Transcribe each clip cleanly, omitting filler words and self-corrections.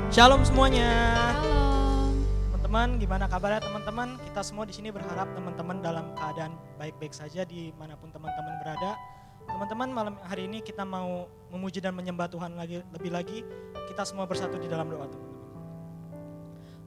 Shalom semuanya. Shalom. Teman-teman, gimana kabarnya teman-teman? Kita semua di sini berharap teman-teman dalam keadaan baik-baik saja dimanapun teman-teman berada. Teman-teman, malam hari ini kita mau memuji dan menyembah Tuhan lebih lagi. Kita semua bersatu di dalam doa, teman-teman.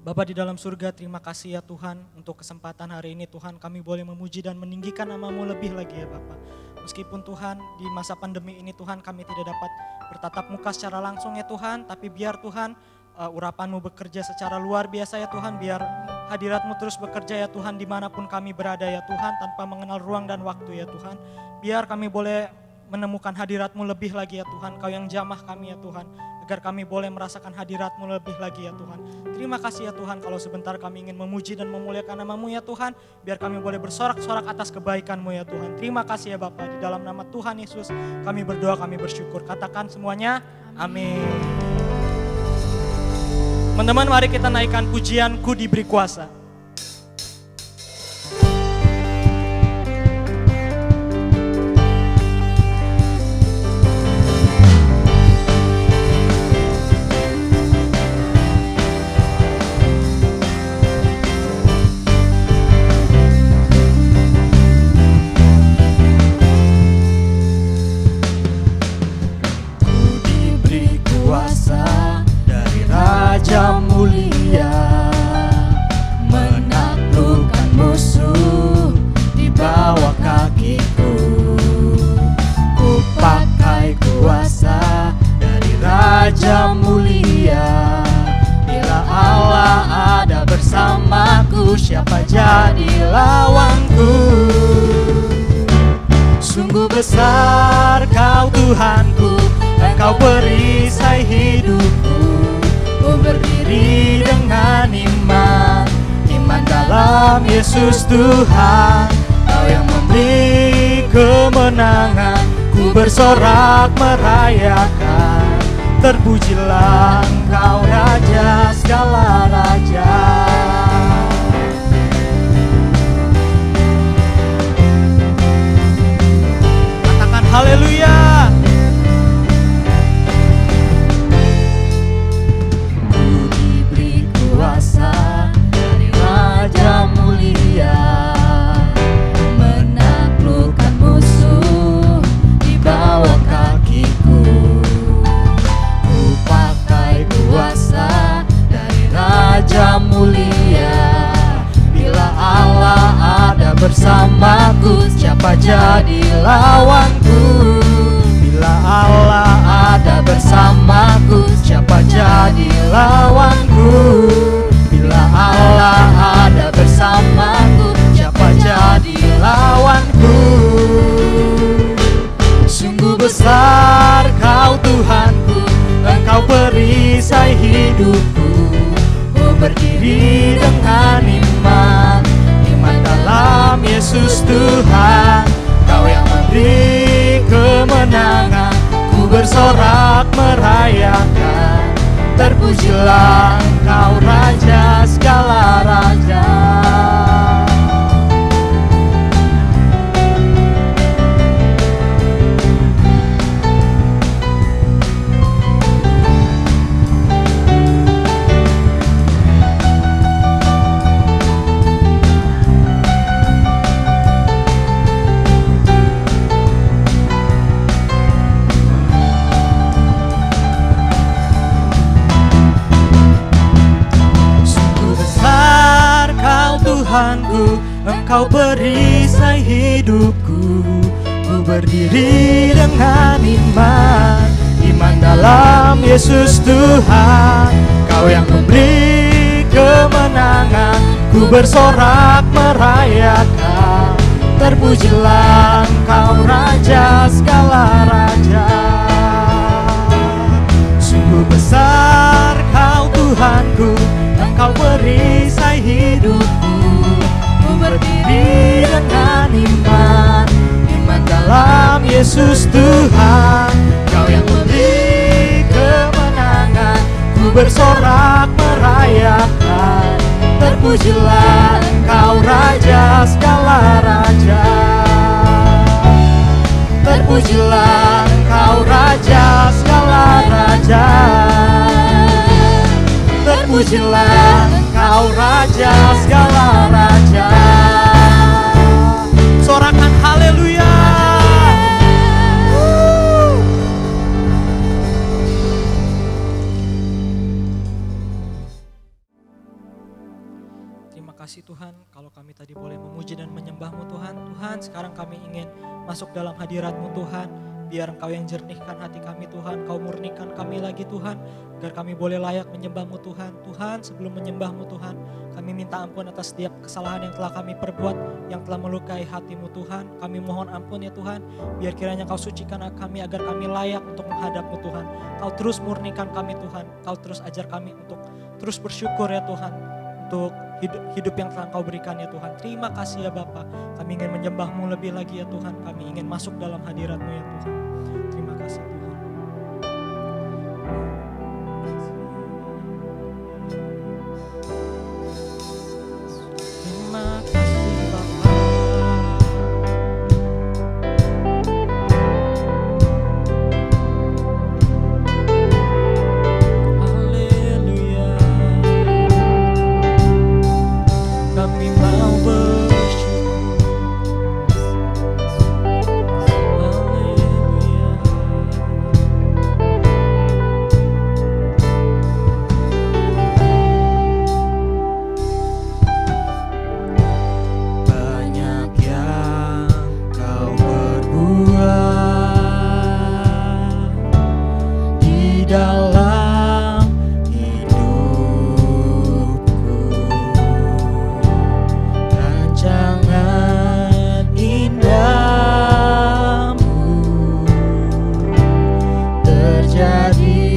Bapa di dalam surga, terima kasih ya Tuhan untuk kesempatan hari ini. Tuhan, kami boleh memuji dan meninggikan nama-Mu lebih lagi ya Bapa. Meskipun Tuhan di masa pandemi ini Tuhan kami tidak dapat bertatap muka secara langsung ya Tuhan, tapi biar Tuhan urapan-Mu bekerja secara luar biasa ya Tuhan, biar hadirat-Mu terus bekerja ya Tuhan dimanapun kami berada ya Tuhan, tanpa mengenal ruang dan waktu ya Tuhan. Biar kami boleh menemukan hadirat-Mu lebih lagi ya Tuhan, Kau yang jamah kami ya Tuhan, agar kami boleh merasakan hadirat-Mu lebih lagi ya Tuhan. Terima kasih ya Tuhan kalau sebentar kami ingin memuji dan memuliakan nama-Mu ya Tuhan, biar kami boleh bersorak-sorak atas kebaikan-Mu ya Tuhan. Terima kasih ya Bapa, di dalam nama Tuhan Yesus kami berdoa, kami bersyukur. Katakan semuanya, amin. Teman-teman, mari kita naikkan pujian Ku Diberi Kuasa. Raja mulia menaklukkan musuh di bawah kakiku. Ku pakai kuasa dari Raja mulia. Bila Allah ada bersamaku, siapa jadi lawanku? Sungguh besar Kau Tuhanku, Engkau perisai hidupku. Ku berdiri dengan iman, iman dalam Yesus Tuhan. Kau yang memberi kemenangan, ku bersorak merayakan. Terpujilah Engkau Raja segala raja. Katakan haleluya. Dari Raja mulia menaklukkan musuh di bawah kakiku. Ku pakai kuasa dari Raja mulia. Bila Allah ada bersamaku, siapa jadi lawanku? Bila Allah ada bersamaku, siapa jadi lawanku? Bila Allah ada bersamaku, siapa jadi lawanku? Sungguh besar Kau Tuhanku, Engkau perisai hidupku. Ku berdiri dengan iman, iman dalam Yesus Tuhan. Kau yang memberi kemenangan, ku bersorak merayakan. Terpujilah Engkau Raja segala raja. Tuhanku, Engkau perisai hidupku. Ku berdiri dengan iman, iman dalam Yesus Tuhan. Kau yang memberi kemenangan, ku bersorak merayakan. Terpujilah Engkau Raja segala raja. Sungguh besar Kau Tuhanku, Engkau perisai hidupku. Berdiri dengan iman, iman dalam Yesus Tuhan. Kau yang memberi kemenangan, ku bersorak merayakan. Terpujilah Engkau Raja segala raja. Terpujilah Engkau Raja segala raja. terpujilah Engkau Raja segala raja. Sorakan haleluya. Terima kasih Tuhan, kalau kami tadi boleh memuji dan menyembah-Mu Tuhan. Tuhan, sekarang kami ingin masuk dalam hadirat-Mu Tuhan. Biar Engkau yang jernihkan hati kami Tuhan, Kau murnikan kami lagi Tuhan, agar kami boleh layak menyembah-Mu Tuhan. Tuhan, sebelum menyembah-Mu Tuhan, kami minta ampun atas setiap kesalahan yang telah kami perbuat, yang telah melukai hati-Mu Tuhan. Kami mohon ampun ya Tuhan, biar kiranya Kau sucikan kami agar kami layak untuk menghadap-Mu Tuhan. Kau terus murnikan kami Tuhan, Kau terus ajar kami untuk terus bersyukur ya Tuhan, untuk hidup yang telah Kau berikan ya Tuhan. Terima kasih ya Bapa. Kami ingin menyembah-Mu lebih lagi ya Tuhan. Kami ingin masuk dalam hadirat-Mu ya Tuhan. Terima kasih Tuhan. Terima kasih Bapa. Haleluya. Kami mau bersyukur. Haleluya. Banyak yang Kau perbuat di dalam hidupku. Rancangan indahmu terjadi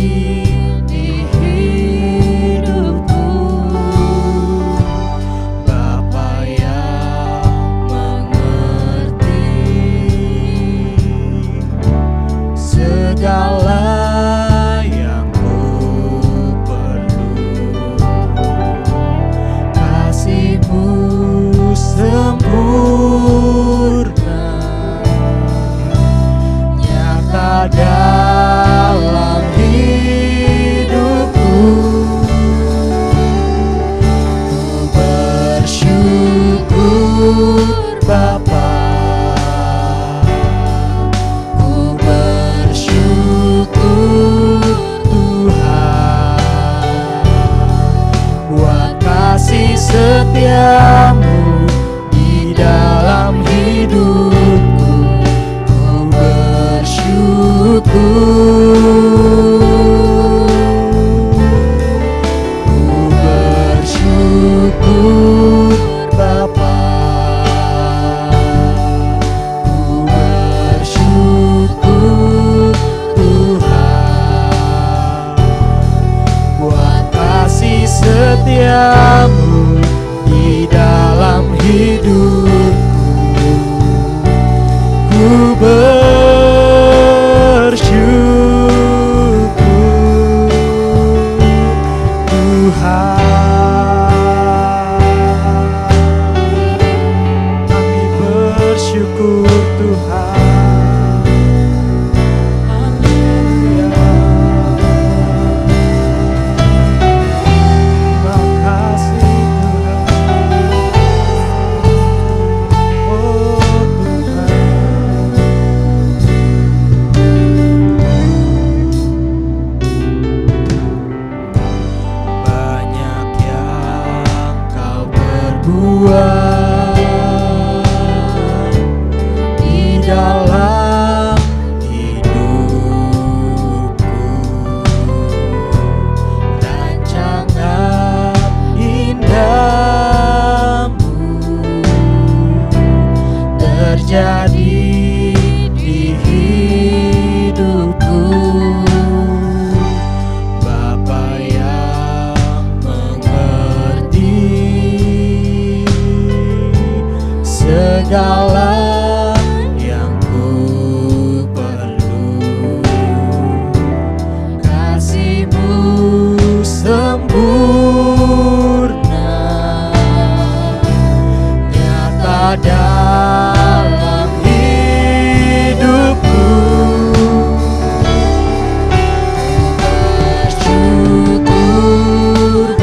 di hidupku. Bapa yang mengerti segala yang ku perlu. Kasih-Mu sempurna nyata dalam hidupku. Ku bersyukur Bapa, ku bersyukur Tuhan, buat kasih setia-Mu di dalam hidupku. Ku bersyukur Bapa, ku bersyukur Tuhan, buat kasih setia-Mu di dalam hidupku. Ku bersyukur Tuhan, kami bersyukur Tuhan. Haleluya. Terima kasih Tuhan. Oh Tuhan. Banyak yang Kau perbuat di dalam hidupku. Rancangan indahmu terjadi di hidupku. Bapa yang mengerti segala yang ku perlu. Kasih-Mu sempurna nyata dalam hidupku. Bersyukur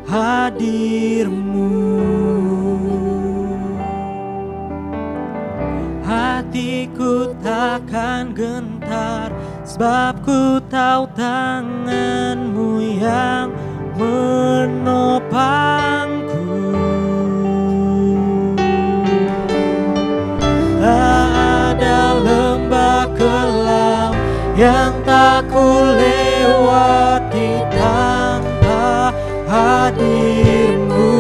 hadir-Mu. Hatiku takkan gentar, sebab ku tahu tangan-Mu yang menopangku. Tak ada lembah kelam yang tak ku lewati tanpa hadir-Mu.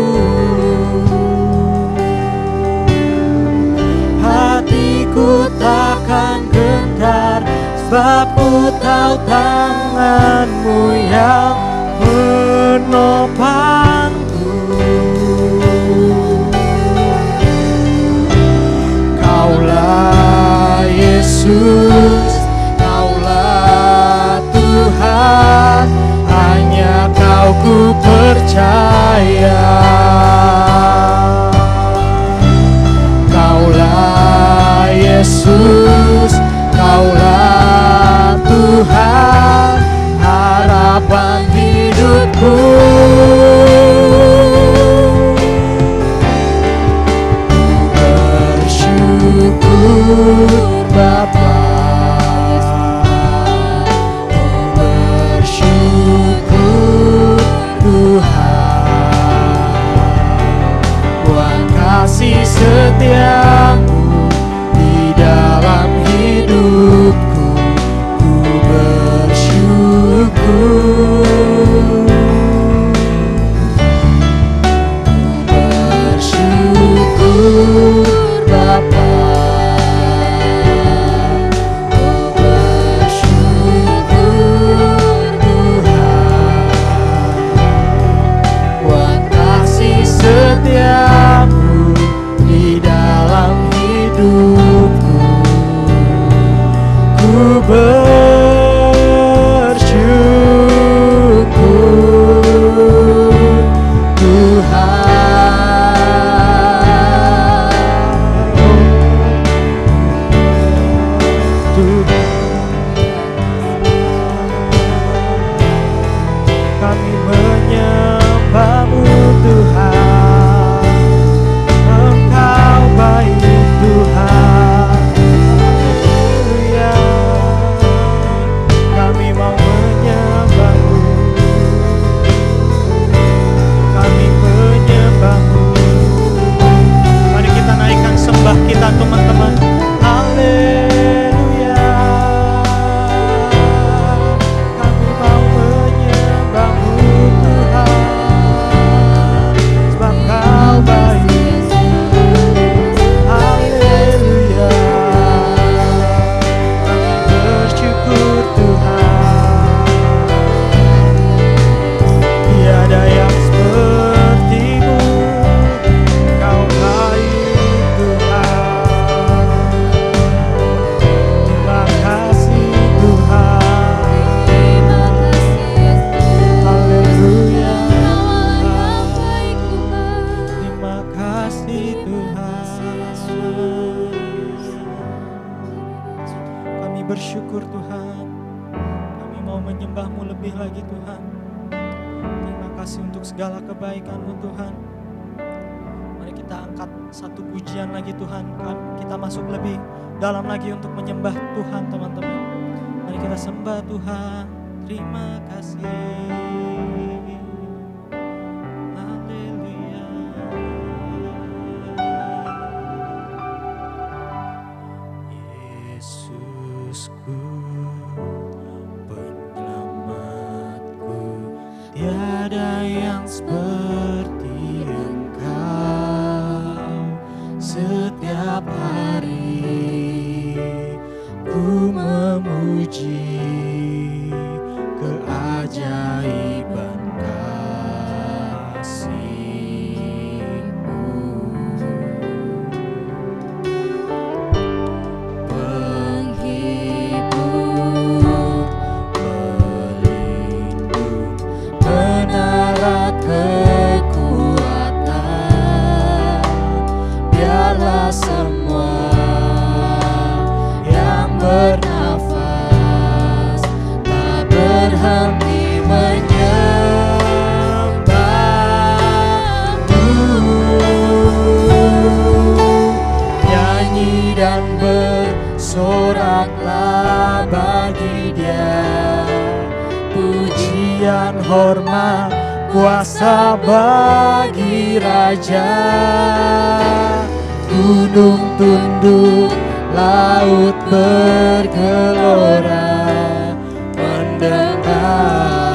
Hatiku takkan gentar, sebab ku tahu tangan-Mu yang menopangku. Kaulah Yesus, Kaulah Tuhan, hanya Kau ku percaya. Kaulah Yesus, Kaulah Tuhan, harapan hidupku. Bersyukur Bapa, bersyukur Tuhan, buat kasih setia-Mu di dalam hidupku. Ku bersyukur, bersyukur Bapa, bersyukur Tuhan, buat kasih setia-Mu di dalam hidupku. Ku bersyukur Tuhan. Kami menyembah-Mu Tuhan, Engkau baik Tuhan. Haleluya. Kami mau menyembah-Mu, kami menyembah-Mu. Mari kita naikkan sembah kita teman-teman. Haleluya. Kami mau menyembah-Mu Tuhan, sebab Kau baik. Haleluya. Kami bersyukur Tuhan, tiada yang seperti-Mu. Kau baik Tuhan. Terima kasih Tuhan. Haleluya. Terima kasih Tuhan. Kami bersyukur Tuhan. Kami mau menyembah-Mu lebih lagi Tuhan. Terima kasih untuk segala kebaikan-Mu Tuhan. Mari kita angkat satu pujian lagi Tuhan. Kita masuk lebih dalam lagi untuk menyembah Tuhan teman-teman. Mari kita sembah Tuhan. Terima kasih. Haleluya. Yesusku, penyelamatku, tiada yang seperti Engkau. Setiap hari ku memuji keajaiban kasih-Mu. Penghibur, pelindung, menara hormat, kuasa bagi raja. Gunung tunduk, laut bergelora, mendengar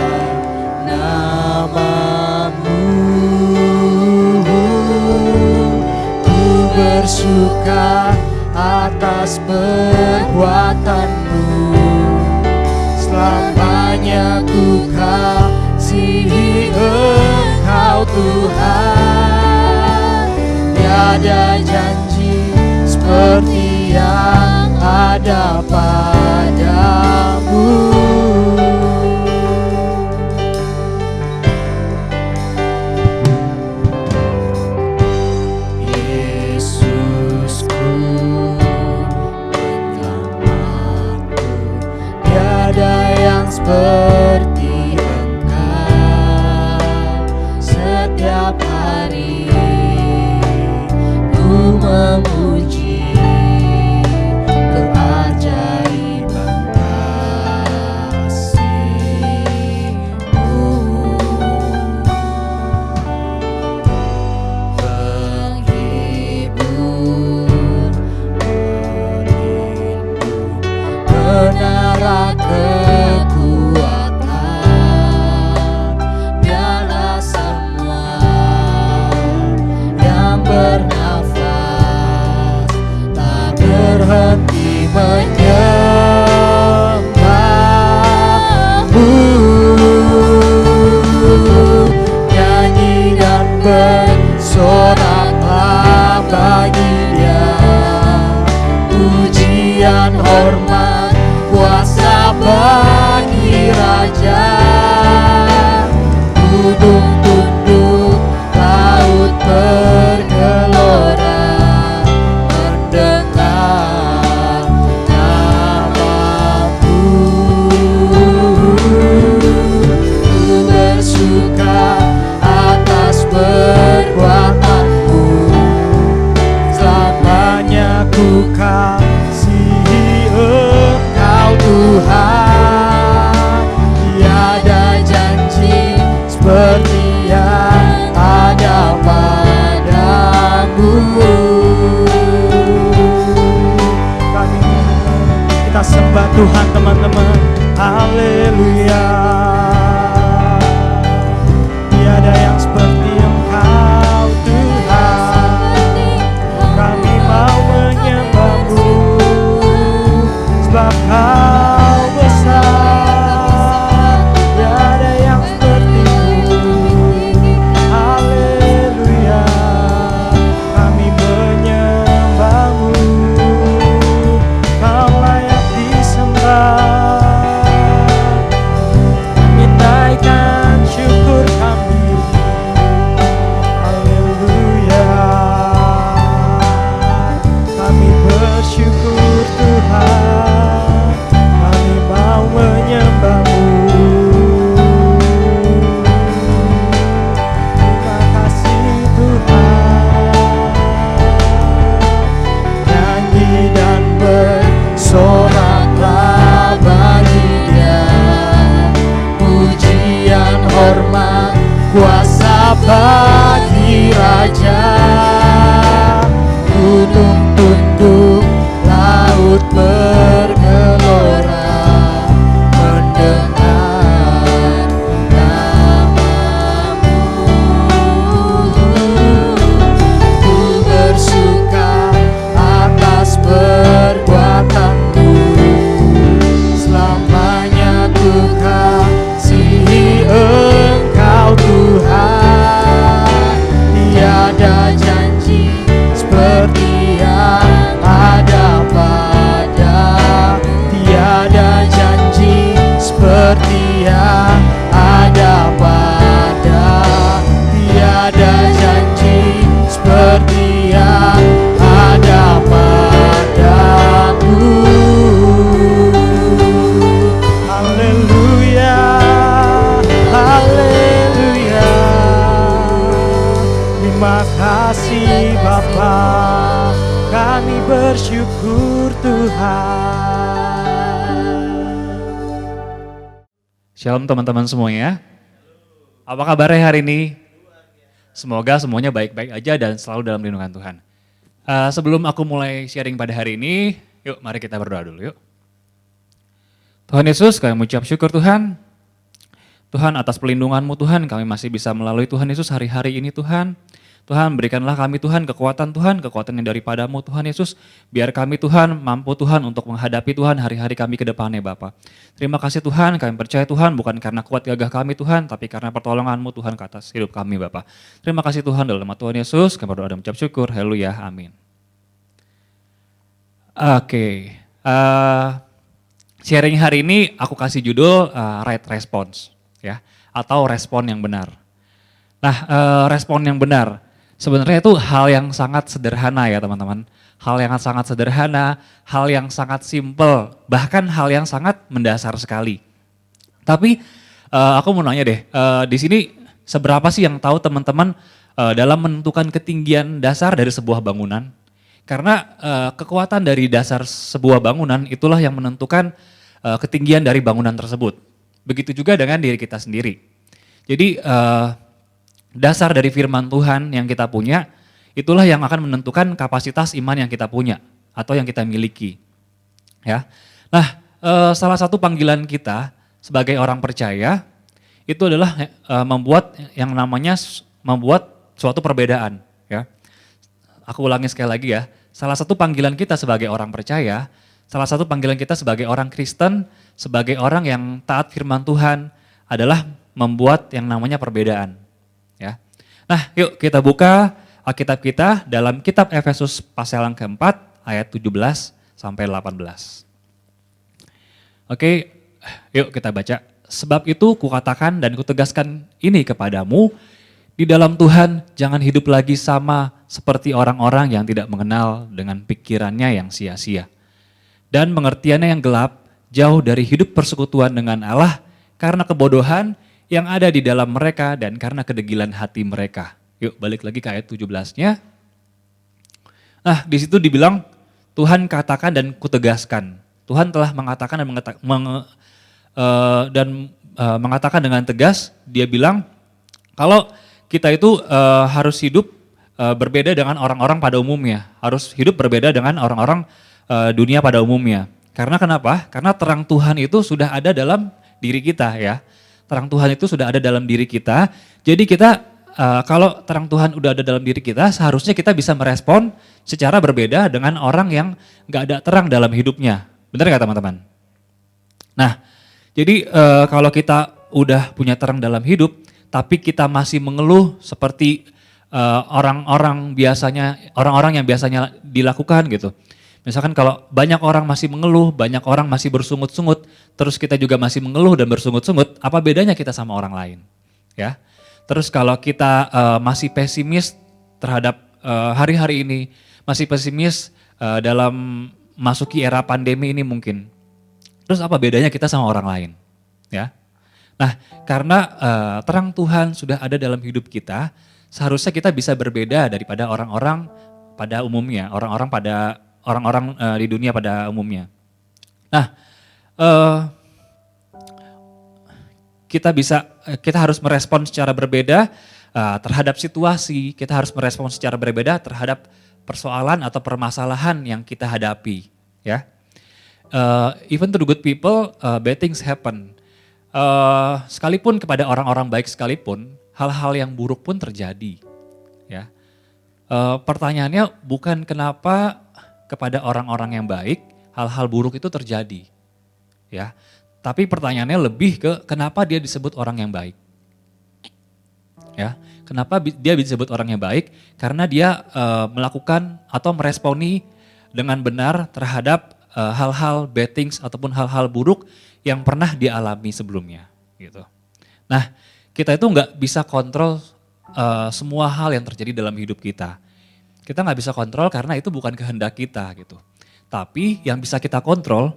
namamu. Ku bersuka atas perbuatanmu, selamanya ku kasihi Engkau Tuhan. Tiada janji seperti yang ada padamu. Yesusku, penyelamatku, tiada yang seperti Engkau. Setiap hari ku memuji keajaiban kasih-Mu. Penghibur, pelindung, menara kekuatan, biarlah semua yang bernafas tak berhenti menyembah-Mu. Nyanyi dan bersoraklah bagi Dia, pujian hormat kuasa bagi Raja. Gunung tunduk, laut bergelora, mendengar namamu. Ku bersuka atas perbuatanmu, selamanya ku kasihi Engkau Tuhan. Tiada janji seperti yang ada padamu. Kita sembah Tuhan teman-teman. Haleluya. Tiada yang seperti Engkau Tuhan. Kami mau menyembah-Mu, sebab Kau besar. Tiada yang seperti-Mu. Haleluya. Kami menyembah-Mu, Kau layak disembah. Kami naikkan syukur kami. Haleluya. Kami bersyukur Tuhan, kami mau menyembah-Mu. Terima kasih Tuhan. Nyanyi dan bersoraklah bagi Dia, pujian hormat kuasa bagi Raja. Gunung tunduk, laut bergelora, mendengar namamu. Ku bersuka atas perbuatanmu, selamanya ku kasihi Engkau Tuhan. Tiada janji seperti yang ada pada, tiada janji seperti yang ada pada, tiada janji seperti yang ada padamu. Haleluya, haleluya. Terima kasih Bapa, kami bersyukur Tuhan. Shalom teman-teman semuanya. Apa kabarnya hari ini? Semoga semuanya baik-baik aja dan selalu dalam lindungan Tuhan. Sebelum aku mulai sharing pada hari ini, yuk mari kita berdoa dulu yuk. Tuhan Yesus, kami mengucap syukur Tuhan. Tuhan atas pelindungan-Mu Tuhan, kami masih bisa melalui Tuhan Yesus hari-hari ini Tuhan. Tuhan berikanlah kami Tuhan, kekuatan yang daripada-Mu Tuhan Yesus. Biar kami Tuhan mampu Tuhan untuk menghadapi Tuhan hari-hari kami ke depannya Bapa. Terima kasih Tuhan, kami percaya Tuhan bukan karena kuat gagah kami Tuhan, tapi karena pertolongan-Mu Tuhan ke atas hidup kami Bapa. Terima kasih Tuhan dalam nama Tuhan Yesus, kami berdoa dan mengucap syukur. Haleluya, amin. Oke, sharing hari ini aku kasih judul right response ya, atau respon yang benar. Nah, respon yang benar. Sebenarnya itu hal yang sangat sederhana ya teman-teman. Hal yang sangat sederhana, hal yang sangat simple, bahkan hal yang sangat mendasar sekali. Tapi aku mau nanya deh, di sini seberapa sih yang tahu teman-teman dalam menentukan ketinggian dasar dari sebuah bangunan? Karena kekuatan dari dasar sebuah bangunan itulah yang menentukan ketinggian dari bangunan tersebut. Begitu juga dengan diri kita sendiri. Jadi dasar dari firman Tuhan yang kita punya, itulah yang akan menentukan kapasitas iman yang kita punya atau yang kita miliki. Ya. Nah, salah satu panggilan kita sebagai orang percaya itu adalah membuat yang namanya membuat suatu perbedaan. Ya. Aku ulangi sekali lagi ya. Salah satu panggilan kita sebagai orang percaya, salah satu panggilan kita sebagai orang Kristen, sebagai orang yang taat firman Tuhan adalah membuat yang namanya perbedaan. Ya. Nah, yuk kita buka Alkitab kita dalam kitab Efesus pasal yang keempat ayat 17 sampai 18. Oke, yuk kita baca. Sebab itu kukatakan dan kutegaskan ini kepadamu, di dalam Tuhan jangan hidup lagi sama seperti orang-orang yang tidak mengenal dengan pikirannya yang sia-sia. Dan pengertiannya yang gelap, jauh dari hidup persekutuan dengan Allah karena kebodohan yang ada di dalam mereka dan karena kedegilan hati mereka. Yuk balik lagi ke ayat 17-nya. Nah di situ dibilang Tuhan katakan dan kutegaskan. Tuhan telah mengatakan dan mengatakan dengan tegas, dia bilang kalau kita itu harus hidup berbeda dengan orang-orang pada umumnya. Harus hidup berbeda dengan orang-orang dunia pada umumnya. Karena kenapa? Karena terang Tuhan itu sudah ada dalam diri kita ya. Terang Tuhan itu sudah ada dalam diri kita. Jadi kita kalau terang Tuhan udah ada dalam diri kita, seharusnya kita bisa merespon secara berbeda dengan orang yang gak ada terang dalam hidupnya. Benar gak teman-teman? Nah, jadi kalau kita udah punya terang dalam hidup, tapi kita masih mengeluh seperti orang-orang yang biasanya dilakukan gitu. Misalkan kalau banyak orang masih mengeluh, banyak orang masih bersungut-sungut, terus kita juga masih mengeluh dan bersungut-sungut, apa bedanya kita sama orang lain? Ya. Terus kalau kita masih pesimis terhadap hari-hari ini, masih pesimis dalam masuki era pandemi ini mungkin, terus apa bedanya kita sama orang lain? Ya. Nah, karena terang Tuhan sudah ada dalam hidup kita, seharusnya kita bisa berbeda daripada orang-orang pada umumnya, orang-orang di dunia pada umumnya. Nah, kita harus merespon secara berbeda terhadap situasi, kita harus merespon secara berbeda terhadap persoalan atau permasalahan yang kita hadapi. Ya, even to the good people, bad things happen. Sekalipun kepada orang-orang baik sekalipun, hal-hal yang buruk pun terjadi. Ya, pertanyaannya bukan kenapa kepada orang-orang yang baik hal-hal buruk itu terjadi, ya. Tapi pertanyaannya lebih ke kenapa dia disebut orang yang baik, ya. Kenapa dia disebut orang yang baik? Karena dia melakukan atau meresponi dengan benar terhadap hal-hal bad things ataupun hal-hal buruk yang pernah dialami sebelumnya, gitu. Nah, kita itu nggak bisa kontrol semua hal yang terjadi dalam hidup kita. Kita nggak bisa kontrol karena itu bukan kehendak kita gitu. Tapi yang bisa kita kontrol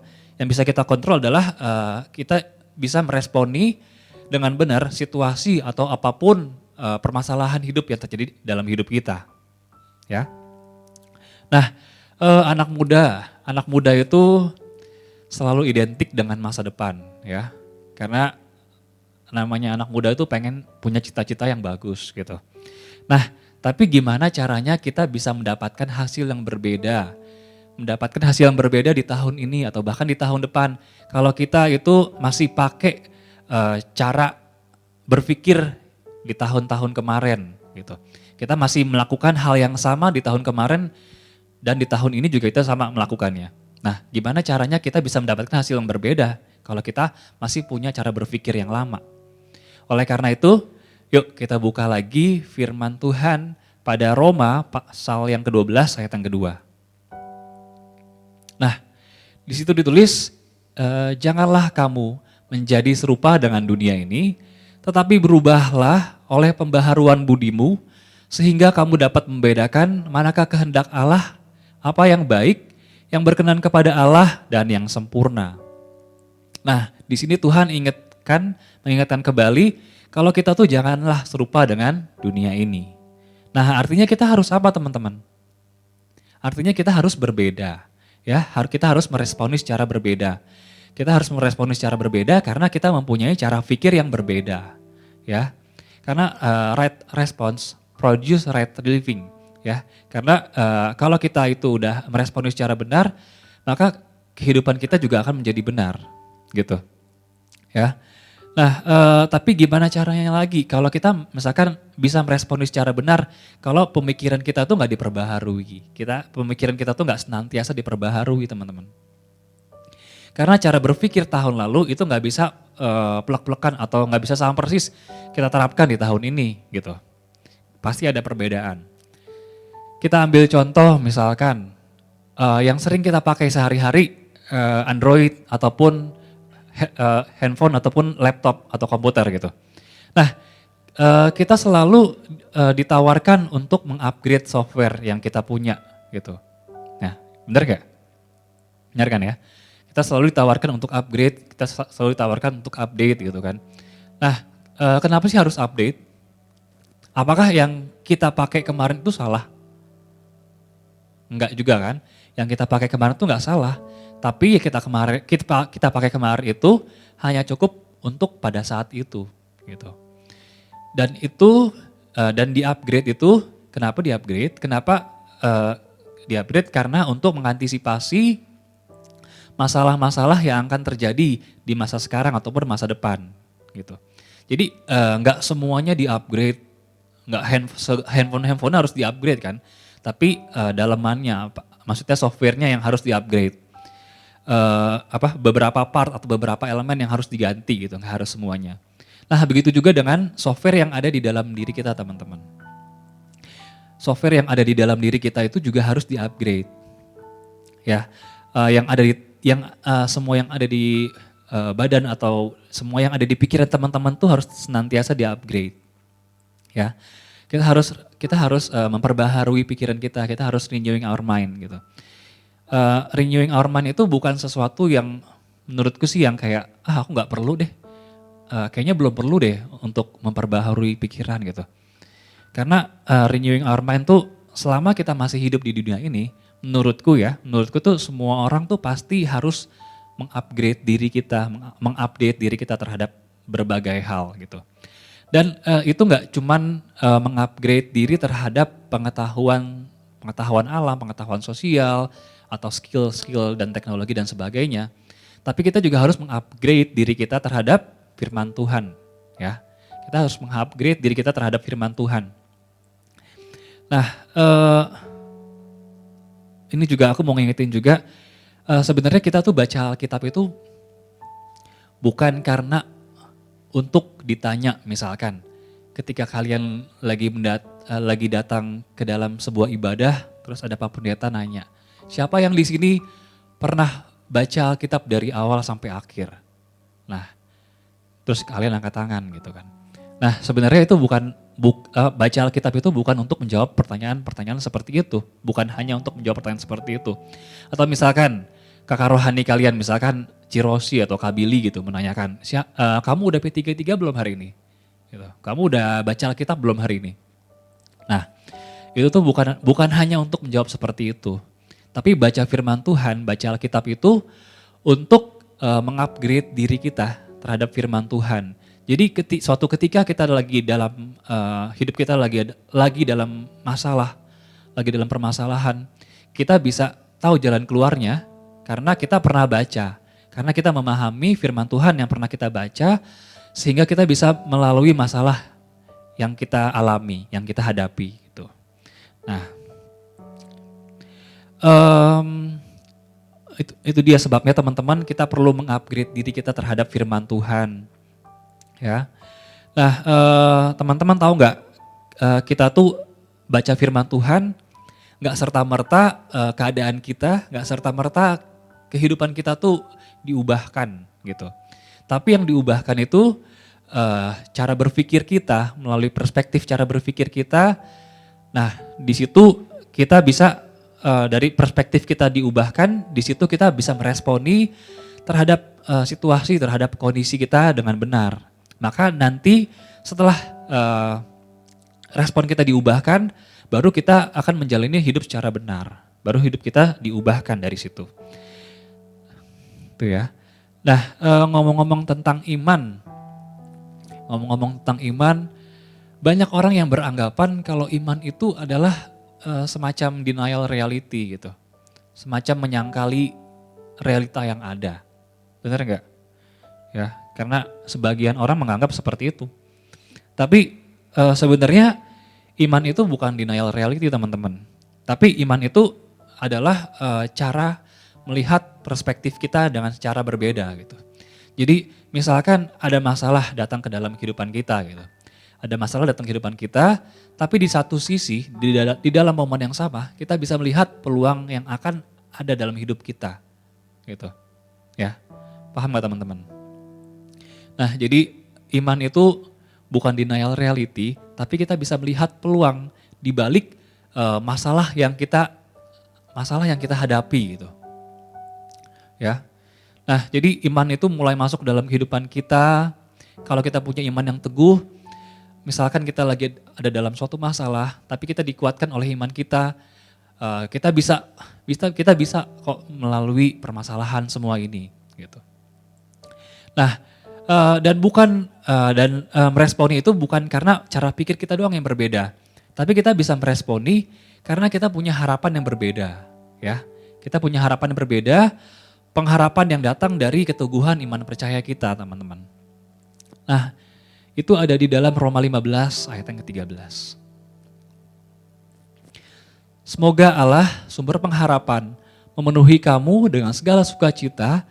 adalah kita bisa meresponi dengan benar situasi atau apapun permasalahan hidup yang terjadi dalam hidup kita. Ya. Nah, anak muda itu selalu identik dengan masa depan ya. Karena namanya anak muda itu pengen punya cita-cita yang bagus gitu. Nah, tapi gimana caranya kita bisa mendapatkan hasil yang berbeda? Mendapatkan hasil yang berbeda di tahun ini atau bahkan di tahun depan. Kalau kita itu masih pakai cara berpikir di tahun-tahun kemarin gitu. Kita masih melakukan hal yang sama di tahun kemarin dan di tahun ini juga kita sama melakukannya. Nah, gimana caranya kita bisa mendapatkan hasil yang berbeda kalau kita masih punya cara berpikir yang lama? Oleh karena itu, yuk kita buka lagi firman Tuhan pada Roma pasal yang ke-12 ayat yang kedua. Nah, di situ ditulis, janganlah kamu menjadi serupa dengan dunia ini, tetapi berubahlah oleh pembaharuan budimu, sehingga kamu dapat membedakan manakah kehendak Allah, apa yang baik, yang berkenan kepada Allah, dan yang sempurna. Nah, di sini Tuhan mengingatkan kembali, kalau kita tuh janganlah serupa dengan dunia ini. Nah, artinya kita harus apa teman-teman? Artinya kita harus berbeda. Ya, kita harus meresponi secara berbeda. Kita harus meresponi secara berbeda karena kita mempunyai cara pikir yang berbeda. Ya, karena right response produce right living. Ya, karena kalau kita itu udah meresponi secara benar, maka kehidupan kita juga akan menjadi benar, gitu. Ya, nah tapi gimana caranya lagi? Kalau kita misalkan bisa meresponi secara benar, kalau pemikiran kita tuh nggak diperbaharui, pemikiran kita tuh nggak senantiasa diperbaharui teman-teman. Karena cara berpikir tahun lalu itu nggak bisa plek-plekan atau nggak bisa sama persis kita terapkan di tahun ini, gitu. Pasti ada perbedaan. Kita ambil contoh misalkan yang sering kita pakai sehari-hari Android ataupun handphone ataupun laptop atau komputer gitu. Nah, kita selalu ditawarkan untuk mengupgrade software yang kita punya gitu. Nah, benar gak? Benar kan ya? Kita selalu ditawarkan untuk upgrade, kita selalu ditawarkan untuk update gitu kan. Nah, kenapa sih harus update? Apakah yang kita pakai kemarin itu salah? Enggak juga kan? Yang kita pakai kemarin itu enggak salah. Tapi kita pakai kemarin itu hanya cukup untuk pada saat itu, gitu. Dan itu dan di-upgrade itu, kenapa di-upgrade? Kenapa di-upgrade? Karena untuk mengantisipasi masalah-masalah yang akan terjadi di masa sekarang ataupun masa depan, gitu. Jadi nggak semuanya di-upgrade, nggak handphone harus di-upgrade kan? Tapi dalemannya, maksudnya softwarenya yang harus di-upgrade. Beberapa part atau beberapa elemen yang harus diganti gitu, nggak harus semuanya. Nah, begitu juga dengan software yang ada di dalam diri kita, teman-teman. Software yang ada di dalam diri kita itu juga harus di-upgrade. Ya, semua yang ada di badan atau semua yang ada di pikiran teman-teman tuh harus senantiasa di-upgrade. Ya. Kita harus memperbaharui pikiran kita harus renewing our mind gitu. Renewing our mind itu bukan sesuatu yang menurutku sih yang kayak aku nggak perlu deh, kayaknya belum perlu deh untuk memperbaharui pikiran gitu. Karena renewing our mind tuh selama kita masih hidup di dunia ini, menurutku tuh semua orang tuh pasti harus mengupgrade diri kita, mengupdate diri kita terhadap berbagai hal gitu. Dan itu nggak cuman mengupgrade diri terhadap pengetahuan alam, pengetahuan sosial, atau skill-skill dan teknologi dan sebagainya. Tapi kita juga harus mengupgrade diri kita terhadap firman Tuhan. Ya, kita harus mengupgrade diri kita terhadap firman Tuhan. Nah, ini juga aku mau ngingetin juga, sebenarnya kita tuh baca Alkitab itu bukan karena untuk ditanya misalkan, ketika kalian lagi datang ke dalam sebuah ibadah, terus ada Pak Pendeta nanya, siapa yang di sini pernah baca Alkitab dari awal sampai akhir? Nah, terus kalian angkat tangan gitu kan. Nah, sebenarnya itu baca Alkitab itu bukan untuk menjawab pertanyaan-pertanyaan seperti itu. Bukan hanya untuk menjawab pertanyaan seperti itu. Atau misalkan kakak rohani kalian, misalkan Cirosi atau Kabili gitu menanyakan, kamu udah P33 belum hari ini? Gitu. Kamu udah baca Alkitab belum hari ini? Nah, itu tuh bukan hanya untuk menjawab seperti itu. Tapi baca firman Tuhan, baca Alkitab itu untuk mengupgrade diri kita terhadap firman Tuhan. Jadi suatu ketika kita lagi dalam hidup kita lagi dalam masalah, lagi dalam permasalahan, kita bisa tahu jalan keluarnya karena kita pernah baca, karena kita memahami firman Tuhan yang pernah kita baca, sehingga kita bisa melalui masalah yang kita alami, yang kita hadapi gitu. Nah, itu dia sebabnya teman-teman, kita perlu mengupgrade diri kita terhadap firman Tuhan. Ya, nah teman-teman tahu nggak, kita tuh baca firman Tuhan nggak serta merta keadaan kita, nggak serta merta kehidupan kita tuh diubahkan gitu. Tapi yang diubahkan itu cara berpikir kita, melalui perspektif cara berpikir kita. Nah di situ kita bisa dari perspektif kita diubahkan, di situ kita bisa meresponi terhadap situasi, terhadap kondisi kita dengan benar. Maka nanti setelah respon kita diubahkan, baru kita akan menjalani hidup secara benar. Baru hidup kita diubahkan dari situ. Itu ya. Nah, ngomong-ngomong tentang iman. Banyak orang yang beranggapan kalau iman itu adalah semacam denial reality gitu. Semacam menyangkali realita yang ada. Benar enggak? Ya, karena sebagian orang menganggap seperti itu. Tapi sebenarnya iman itu bukan denial reality teman-teman. Tapi iman itu adalah cara melihat perspektif kita dengan secara berbeda gitu. Jadi misalkan ada masalah datang ke dalam kehidupan kita gitu. Ada masalah datang ke kehidupan kita, tapi di satu sisi, di dalam momen yang sama, kita bisa melihat peluang yang akan ada dalam hidup kita gitu. Ya, paham gak teman-teman? Nah jadi iman itu bukan denial reality, tapi kita bisa melihat peluang di balik masalah yang kita hadapi gitu. Ya. Nah, jadi iman itu mulai masuk dalam kehidupan kita. Kalau kita punya iman yang teguh, misalkan kita lagi ada dalam suatu masalah, tapi kita dikuatkan oleh iman kita, kita bisa kok melalui permasalahan semua ini gitu. Nah, dan meresponi itu bukan karena cara pikir kita doang yang berbeda, tapi kita bisa meresponi karena kita punya harapan yang berbeda, ya. Kita punya harapan yang berbeda, pengharapan yang datang dari keteguhan iman percaya kita, teman-teman. Nah, itu ada di dalam Roma 15 ayat yang ke-13. Semoga Allah, sumber pengharapan, memenuhi kamu dengan segala sukacita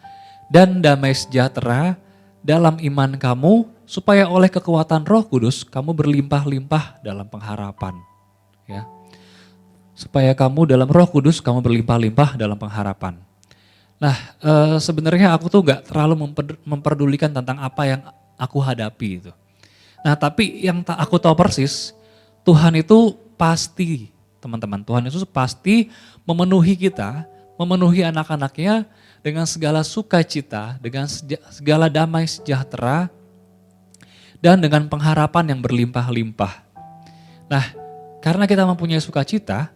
dan damai sejahtera dalam iman kamu, supaya oleh kekuatan Roh Kudus kamu berlimpah-limpah dalam pengharapan. Ya. Supaya kamu dalam Roh Kudus kamu berlimpah-limpah dalam pengharapan. Nah, sebenarnya aku tuh gak terlalu memperdulikan tentang apa yang aku hadapi itu. Nah, tapi yang aku tahu persis, Tuhan itu pasti, teman-teman, Tuhan Yesus pasti memenuhi kita, memenuhi anak-anaknya dengan segala sukacita, dengan segala damai sejahtera, dan dengan pengharapan yang berlimpah-limpah. Nah, karena kita mempunyai sukacita,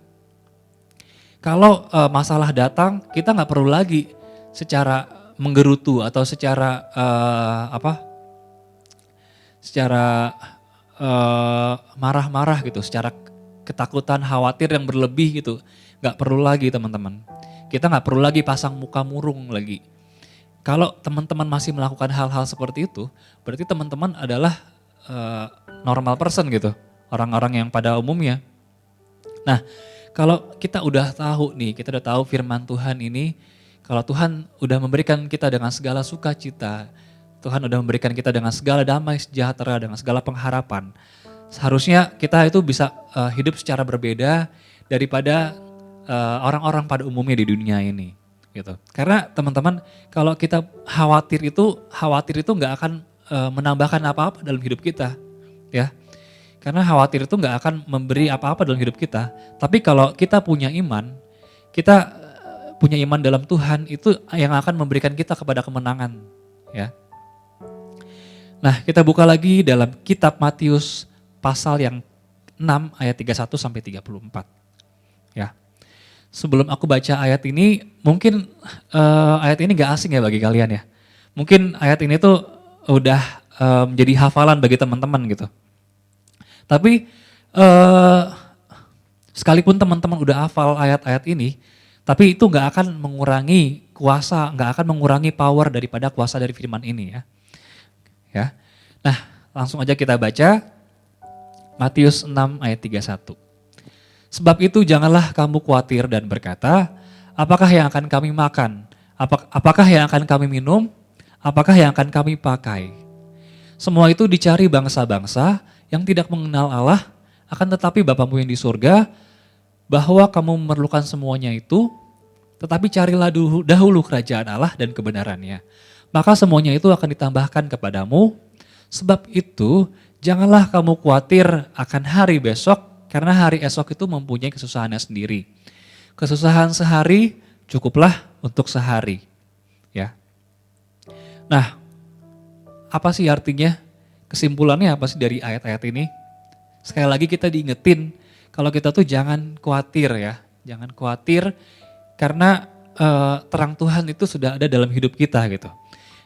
kalau masalah datang, kita nggak perlu lagi secara menggerutu atau secara marah-marah gitu, secara ketakutan, khawatir yang berlebih gitu, nggak perlu lagi teman-teman. Kita nggak perlu lagi pasang muka murung lagi. Kalau teman-teman masih melakukan hal-hal seperti itu, berarti teman-teman adalah normal person gitu, orang-orang yang pada umumnya. Nah, kalau kita udah tahu nih, kita udah tahu firman Tuhan ini, kalau Tuhan udah memberikan kita dengan segala sukacita, Tuhan udah memberikan kita dengan segala damai sejahtera, dengan segala pengharapan, seharusnya kita itu bisa hidup secara berbeda daripada orang-orang pada umumnya di dunia ini. Gitu. Karena teman-teman, kalau kita khawatir itu nggak akan menambahkan apa-apa dalam hidup kita, ya. Karena khawatir itu nggak akan memberi apa-apa dalam hidup kita. Tapi kalau kita punya iman dalam Tuhan, itu yang akan memberikan kita kepada kemenangan, ya. Nah, kita buka lagi dalam kitab Matius pasal yang 6 ayat 31 sampai 34. Ya. Sebelum aku baca ayat ini, mungkin ayat ini gak asing ya bagi kalian ya. Mungkin ayat ini tuh udah menjadi hafalan bagi teman-teman gitu. Tapi sekalipun teman-teman udah hafal ayat-ayat ini, tapi itu nggak akan mengurangi kuasa, nggak akan mengurangi power daripada kuasa dari firman ini ya. Ya. Nah, langsung aja kita baca Matius 6 ayat 31. Sebab itu janganlah kamu khawatir dan berkata, apakah yang akan kami makan? Apakah yang akan kami minum? Apakah yang akan kami pakai? Semua itu dicari bangsa-bangsa yang tidak mengenal Allah, akan tetapi Bapamu yang di surga, bahwa kamu memerlukan semuanya itu, tetapi carilah dahulu kerajaan Allah dan kebenarannya. Maka semuanya itu akan ditambahkan kepadamu. Sebab itu janganlah kamu khawatir akan hari besok, karena hari esok itu mempunyai kesusahannya sendiri. Kesusahan sehari cukuplah untuk sehari. Ya. Nah, apa sih artinya? Kesimpulannya apa sih dari ayat-ayat ini? Sekali lagi kita diingetin kalau kita tuh jangan khawatir ya. Jangan khawatir karena terang Tuhan itu sudah ada dalam hidup kita gitu.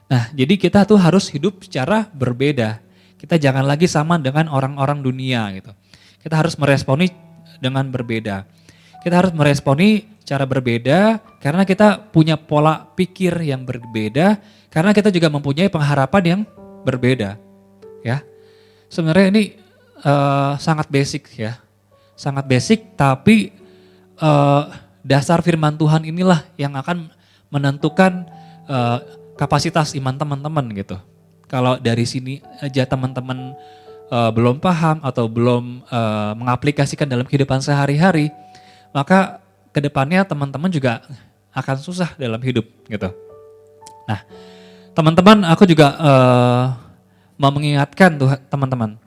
Nah, jadi kita tuh harus hidup secara berbeda. Kita jangan lagi sama dengan orang-orang dunia gitu. Kita harus meresponi dengan berbeda. Kita harus meresponi cara berbeda karena kita punya pola pikir yang berbeda, karena kita juga mempunyai pengharapan yang berbeda. Ya, sebenarnya ini sangat basic ya, sangat basic. Tapi dasar firman Tuhan inilah yang akan menentukan kapasitas iman teman-teman gitu. Kalau dari sini aja teman-teman belum paham atau belum mengaplikasikan dalam kehidupan sehari-hari, maka kedepannya teman-teman juga akan susah dalam hidup gitu. Nah, teman-teman, aku juga mau mengingatkan tuh teman-teman,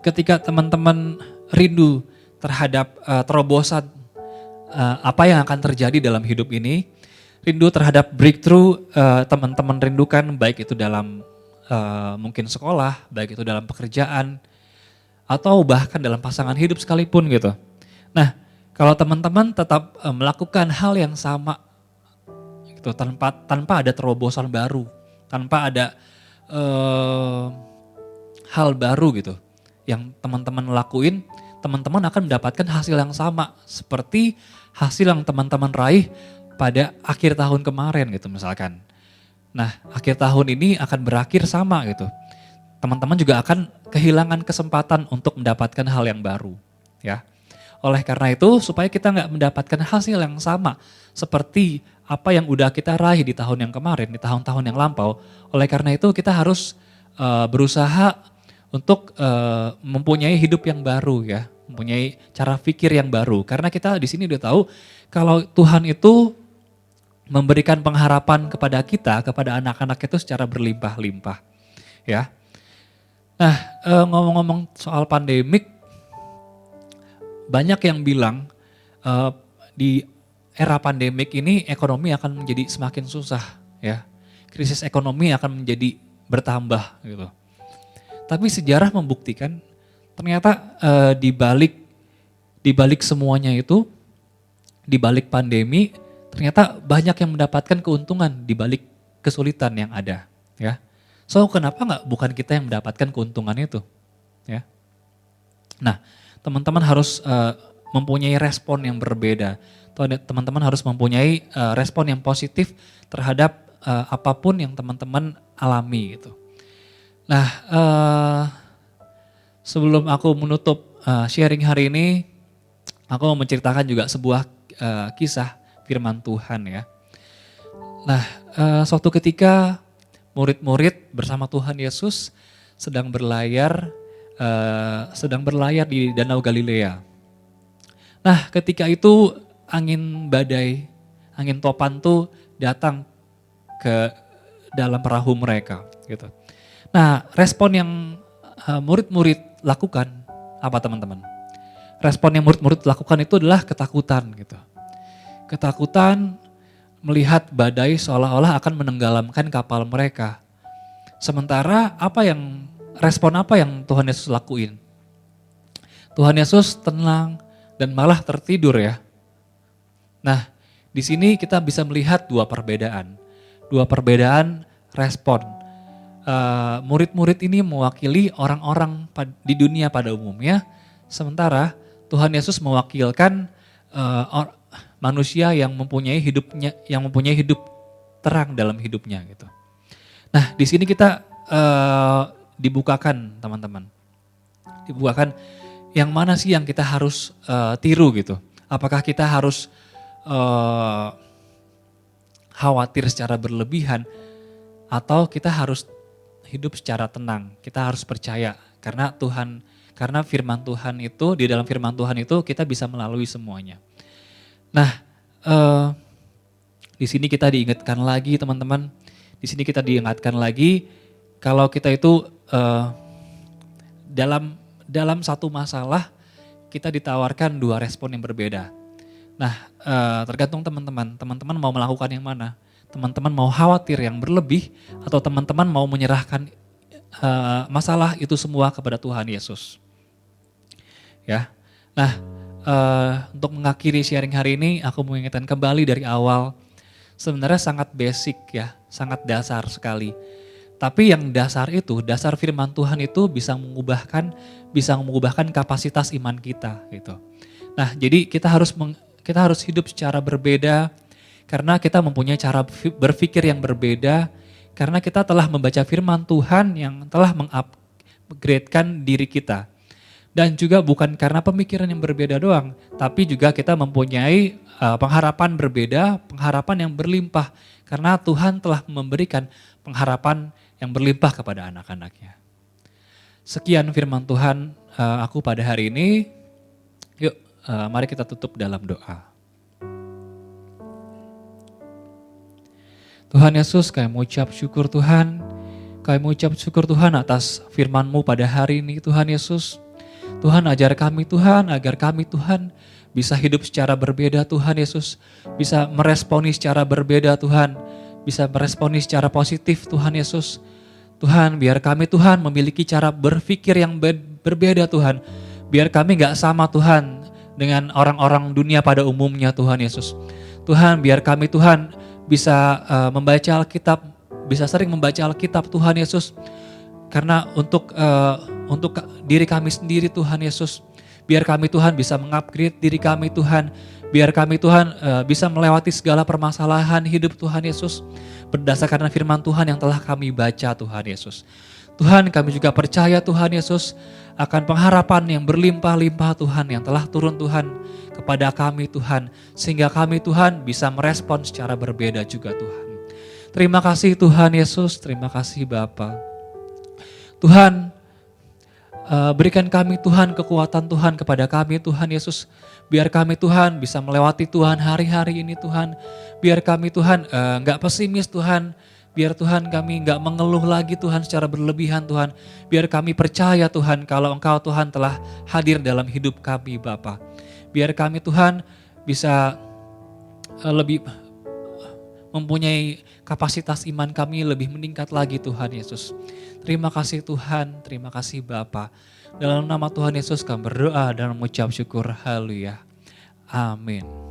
ketika teman-teman rindu terhadap terobosan apa yang akan terjadi dalam hidup ini, rindu terhadap breakthrough, teman-teman rindukan baik itu dalam mungkin sekolah, baik itu dalam pekerjaan, atau bahkan dalam pasangan hidup sekalipun gitu. Nah, kalau teman-teman tetap melakukan hal yang sama gitu, tanpa ada terobosan baru, tanpa ada hal baru gitu yang teman-teman lakuin, teman-teman akan mendapatkan hasil yang sama seperti hasil yang teman-teman raih pada akhir tahun kemarin gitu misalkan. Nah, akhir tahun ini akan berakhir sama gitu. Teman-teman juga akan kehilangan kesempatan untuk mendapatkan hal yang baru, ya. Oleh karena itu, supaya kita nggak mendapatkan hasil yang sama seperti apa yang udah kita raih di tahun yang kemarin, di tahun-tahun yang lampau. Oleh karena itu, kita harus berusaha untuk mempunyai hidup yang baru, ya, mempunyai cara pikir yang baru. Karena kita di sini udah tahu kalau Tuhan itu memberikan pengharapan kepada kita, kepada anak-anak itu secara berlimpah-limpah, ya. Nah, ngomong-ngomong soal pandemik, banyak yang bilang di era pandemik ini ekonomi akan menjadi semakin susah, ya. Krisis ekonomi akan menjadi bertambah gitu. Tapi sejarah membuktikan ternyata di balik semuanya itu, di balik pandemi, ternyata banyak yang mendapatkan keuntungan di balik kesulitan yang ada, ya. So kenapa bukan kita yang mendapatkan keuntungan itu, ya? Nah, teman-teman harus mempunyai respon yang berbeda. Teman-teman harus mempunyai respon yang positif terhadap apapun yang teman-teman alami gitu. Nah, sebelum aku menutup sharing hari ini, aku mau menceritakan juga sebuah kisah firman Tuhan, ya. Nah, suatu ketika murid-murid bersama Tuhan Yesus sedang berlayar di Danau Galilea. Nah, ketika itu angin badai, angin topan tuh datang ke dalam perahu mereka gitu. Nah, respon yang murid-murid lakukan apa teman-teman? Respon yang murid-murid lakukan itu adalah ketakutan gitu. Ketakutan melihat badai seolah-olah akan menenggelamkan kapal mereka. Sementara respon apa yang Tuhan Yesus lakuin? Tuhan Yesus tenang dan malah tertidur, ya. Nah, di sini kita bisa melihat dua perbedaan respon. murid-murid ini mewakili orang-orang di dunia pada umumnya, sementara Tuhan Yesus mewakilkan manusia yang mempunyai hidup terang dalam hidupnya gitu. Nah, di sini kita dibukakan teman-teman. Dibukakan yang mana sih yang kita harus tiru gitu. Apakah kita harus khawatir secara berlebihan atau kita harus hidup secara tenang. Kita harus percaya karena firman Tuhan itu, di dalam firman Tuhan itu kita bisa melalui semuanya. Nah, di sini kita diingatkan lagi teman-teman, di sini kita diingatkan lagi kalau kita itu dalam satu masalah kita ditawarkan dua respon yang berbeda. Nah, tergantung teman-teman mau melakukan yang mana. Teman-teman mau khawatir yang berlebih atau teman-teman mau menyerahkan masalah itu semua kepada Tuhan Yesus. Ya. Nah, untuk mengakhiri sharing hari ini aku mau ingatkan kembali dari awal. Sebenarnya sangat basic ya, sangat dasar sekali. Tapi yang dasar firman Tuhan itu bisa mengubahkan kapasitas iman kita gitu. Nah, jadi kita harus hidup secara berbeda karena kita mempunyai cara berpikir yang berbeda, karena kita telah membaca firman Tuhan yang telah mengupgradekan diri kita. Dan juga bukan karena pemikiran yang berbeda doang, tapi juga kita mempunyai pengharapan berbeda, pengharapan yang berlimpah. Karena Tuhan telah memberikan pengharapan yang berlimpah kepada anak-anaknya. Sekian firman Tuhan aku pada hari ini. Yuk, mari kita tutup dalam doa. Tuhan Yesus, kami mengucap syukur Tuhan. Kami mengucap syukur Tuhan atas firman-Mu pada hari ini Tuhan Yesus. Tuhan ajar kami Tuhan, agar kami Tuhan bisa hidup secara berbeda Tuhan Yesus. Bisa meresponi secara berbeda Tuhan. Bisa meresponi secara positif Tuhan Yesus. Tuhan, biar kami Tuhan memiliki cara berpikir yang berbeda Tuhan. Biar kami gak sama Tuhan dengan orang-orang dunia pada umumnya Tuhan Yesus. Tuhan, biar kami Tuhan bisa membaca Alkitab, bisa sering membaca Alkitab Tuhan Yesus. Karena untuk diri kami sendiri Tuhan Yesus. Biar kami Tuhan bisa mengupgrade diri kami Tuhan. Biar kami Tuhan bisa melewati segala permasalahan hidup Tuhan Yesus. Berdasarkan firman Tuhan yang telah kami baca Tuhan Yesus. Tuhan, kami juga percaya Tuhan Yesus akan pengharapan yang berlimpah-limpah Tuhan yang telah turun Tuhan kepada kami Tuhan. Sehingga kami Tuhan bisa merespon secara berbeda juga Tuhan. Terima kasih Tuhan Yesus, terima kasih Bapa. Tuhan, berikan kami Tuhan kekuatan Tuhan kepada kami Tuhan Yesus. Biar kami Tuhan bisa melewati Tuhan hari-hari ini Tuhan. Biar kami Tuhan gak pesimis Tuhan. Biar Tuhan kami gak mengeluh lagi Tuhan secara berlebihan Tuhan. Biar kami percaya Tuhan kalau Engkau Tuhan telah hadir dalam hidup kami Bapa. Biar kami Tuhan bisa lebih mempunyai kapasitas iman kami lebih meningkat lagi Tuhan Yesus. Terima kasih Tuhan, terima kasih Bapa. Dalam nama Tuhan Yesus kami berdoa dan mengucap syukur. Haleluya. Amin.